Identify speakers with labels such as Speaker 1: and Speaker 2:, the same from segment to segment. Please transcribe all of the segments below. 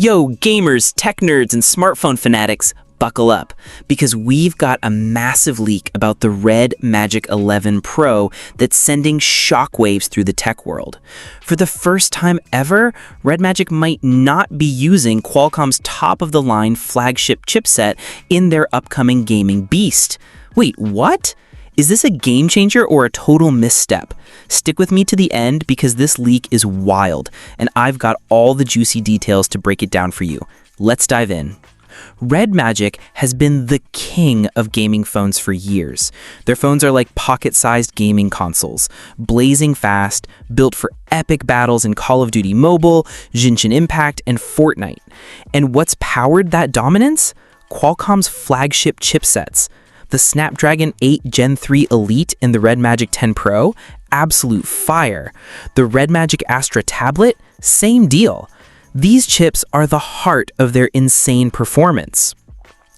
Speaker 1: Yo, gamers, tech nerds, and smartphone fanatics, buckle up, because we've got a massive leak about the REDMAGIC 11 Pro that's sending shockwaves through the tech world. For the first time ever, REDMAGIC might not be using Qualcomm's top-of-the-line flagship chipset in their upcoming gaming beast. Wait, what? Is this a game changer or a total misstep? Stick with me to the end because this leak is wild, and I've got all the juicy details to break it down for you. Let's dive in. REDMAGIC has been the king of gaming phones for years. Their phones are like pocket-sized gaming consoles, blazing fast, built for epic battles in Call of Duty Mobile, Genshin Impact, and Fortnite. And what's powered that dominance? Qualcomm's flagship chipsets. The Snapdragon 8 Gen 3 Elite and the REDMAGIC 10 Pro, absolute fire. The REDMAGIC Astra tablet, same deal. These chips are the heart of their insane performance.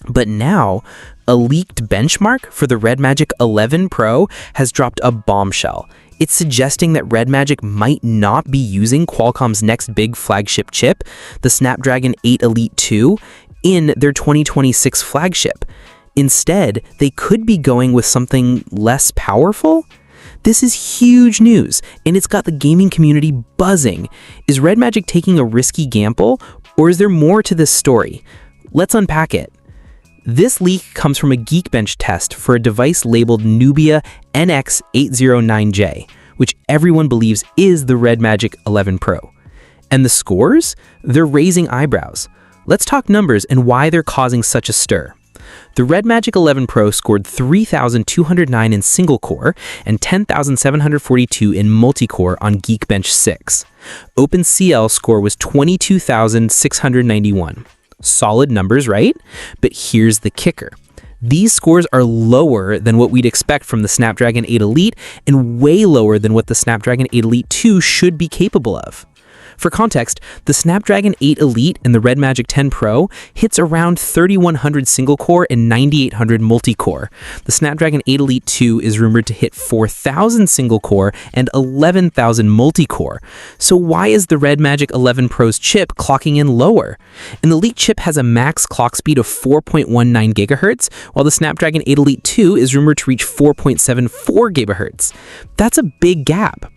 Speaker 1: But now, a leaked benchmark for the REDMAGIC 11 Pro has dropped a bombshell. It's suggesting that REDMAGIC might not be using Qualcomm's next big flagship chip, the Snapdragon 8 Elite 2, in their 2026 flagship. Instead, they could be going with something less powerful? This is huge news, and it's got the gaming community buzzing. Is REDMAGIC taking a risky gamble, or is there more to this story? Let's unpack it. This leak comes from a Geekbench test for a device labeled Nubia NX809J, which everyone believes is the REDMAGIC 11 Pro. And the scores? They're raising eyebrows. Let's talk numbers and why they're causing such a stir. The REDMAGIC 11 Pro scored 3,209 in single-core and 10,742 in multi-core on Geekbench 6. OpenCL score was 22,691. Solid numbers, right? But here's the kicker. These scores are lower than what we'd expect from the Snapdragon 8 Elite and way lower than what the Snapdragon 8 Elite 2 should be capable of. For context, the Snapdragon 8 Elite and the REDMAGIC 10 Pro hits around 3,100 single-core and 9,800 multi-core. The Snapdragon 8 Elite 2 is rumored to hit 4,000 single-core and 11,000 multi-core. So why is the REDMAGIC 11 Pro's chip clocking in lower? An Elite chip has a max clock speed of 4.19 GHz, while the Snapdragon 8 Elite 2 is rumored to reach 4.74 GHz. That's a big gap.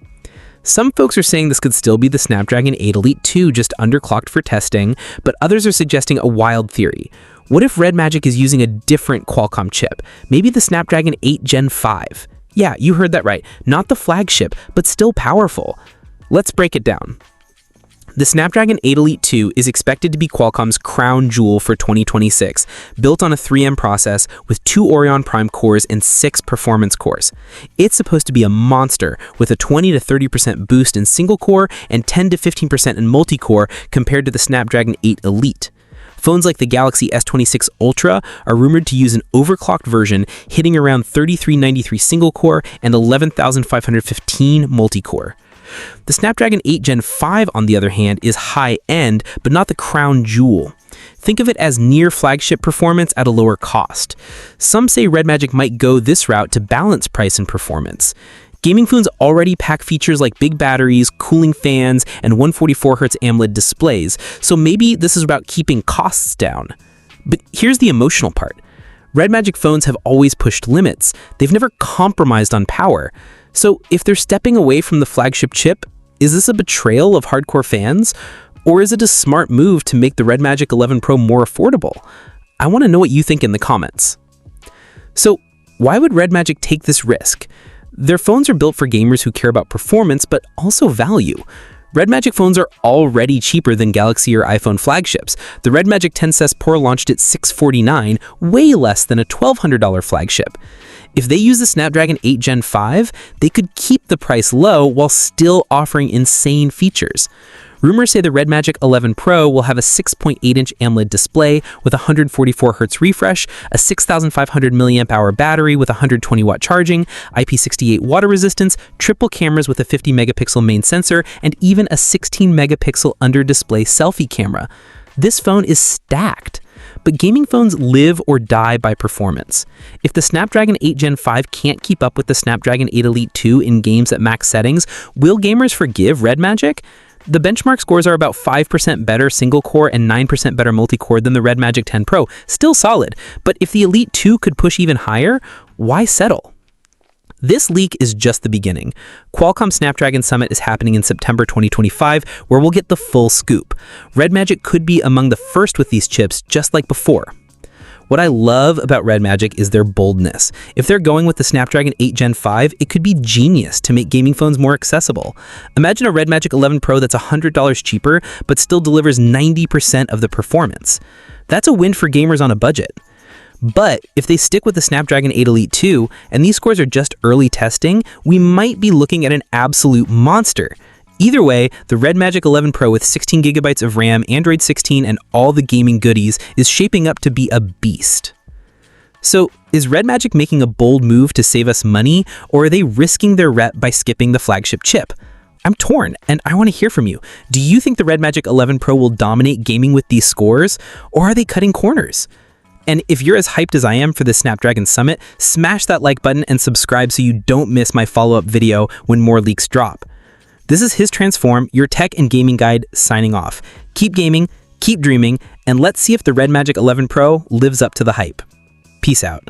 Speaker 1: Some folks are saying this could still be the Snapdragon 8 Elite 2 just underclocked for testing, but others are suggesting a wild theory. What if REDMAGIC is using a different Qualcomm chip? Maybe the Snapdragon 8 Gen 5. Yeah, you heard that right. Not the flagship, but still powerful. Let's break it down. The Snapdragon 8 Elite 2 is expected to be Qualcomm's crown jewel for 2026, built on a 3M process with 2 Oryon Prime cores and 6 performance cores. It's supposed to be a monster with a 20 to 30% boost in single-core and 10 to 15% in multi-core compared to the Snapdragon 8 Elite. Phones like the Galaxy S26 Ultra are rumored to use an overclocked version hitting around 3,393 single-core and 11,515 multi-core. The Snapdragon 8 Gen 5, on the other hand, is high-end, but not the crown jewel. Think of it as near flagship performance at a lower cost. Some say REDMAGIC might go this route to balance price and performance. Gaming phones already pack features like big batteries, cooling fans, and 144Hz AMOLED displays, so maybe this is about keeping costs down. But here's the emotional part. REDMAGIC phones have always pushed limits. They've never compromised on power. So if they're stepping away from the flagship chip, is this a betrayal of hardcore fans? Or is it a smart move to make the REDMAGIC 11 Pro more affordable? I want to know what you think in the comments. So why would REDMAGIC take this risk? Their phones are built for gamers who care about performance, but also value. REDMAGIC phones are already cheaper than Galaxy or iPhone flagships. The REDMAGIC 10 Pro launched at $649, way less than a $1,200 flagship. If they use the Snapdragon 8 Gen 5, they could keep the price low while still offering insane features. Rumors say the REDMAGIC 11 Pro will have a 6.8-inch AMOLED display with 144Hz refresh, a 6,500 mAh battery with 120-watt charging, IP68 water resistance, triple cameras with a 50-megapixel main sensor, and even a 16-megapixel under-display selfie camera. This phone is stacked. But gaming phones live or die by performance. If the Snapdragon 8 Gen 5 can't keep up with the Snapdragon 8 Elite 2 in games at max settings, will gamers forgive REDMAGIC? The benchmark scores are about 5% better single-core and 9% better multi-core than the REDMAGIC 10 Pro. Still solid, but if the Elite 2 could push even higher, why settle? This leak is just the beginning. Qualcomm Snapdragon Summit is happening in September 2025, where we'll get the full scoop. REDMAGIC could be among the first with these chips, just like before. What I love about REDMAGIC is their boldness. If they're going with the Snapdragon 8 Gen 5, it could be genius to make gaming phones more accessible. Imagine a REDMAGIC 11 Pro that's $100 cheaper, but still delivers 90% of the performance. That's a win for gamers on a budget. But if they stick with the Snapdragon 8 Elite 2, and these scores are just early testing, we might be looking at an absolute monster. Either way, the REDMAGIC 11 Pro with 16GB of RAM, Android 16, and all the gaming goodies is shaping up to be a beast. So, is REDMAGIC making a bold move to save us money, or are they risking their rep by skipping the flagship chip? I'm torn, and I want to hear from you. Do you think the REDMAGIC 11 Pro will dominate gaming with these scores, or are they cutting corners? And if you're as hyped as I am for the Snapdragon Summit, smash that like button and subscribe so you don't miss my follow-up video when more leaks drop. This is His Transform, your tech and gaming guide, signing off. Keep gaming, keep dreaming, and let's see if the REDMAGIC 11 Pro lives up to the hype. Peace out.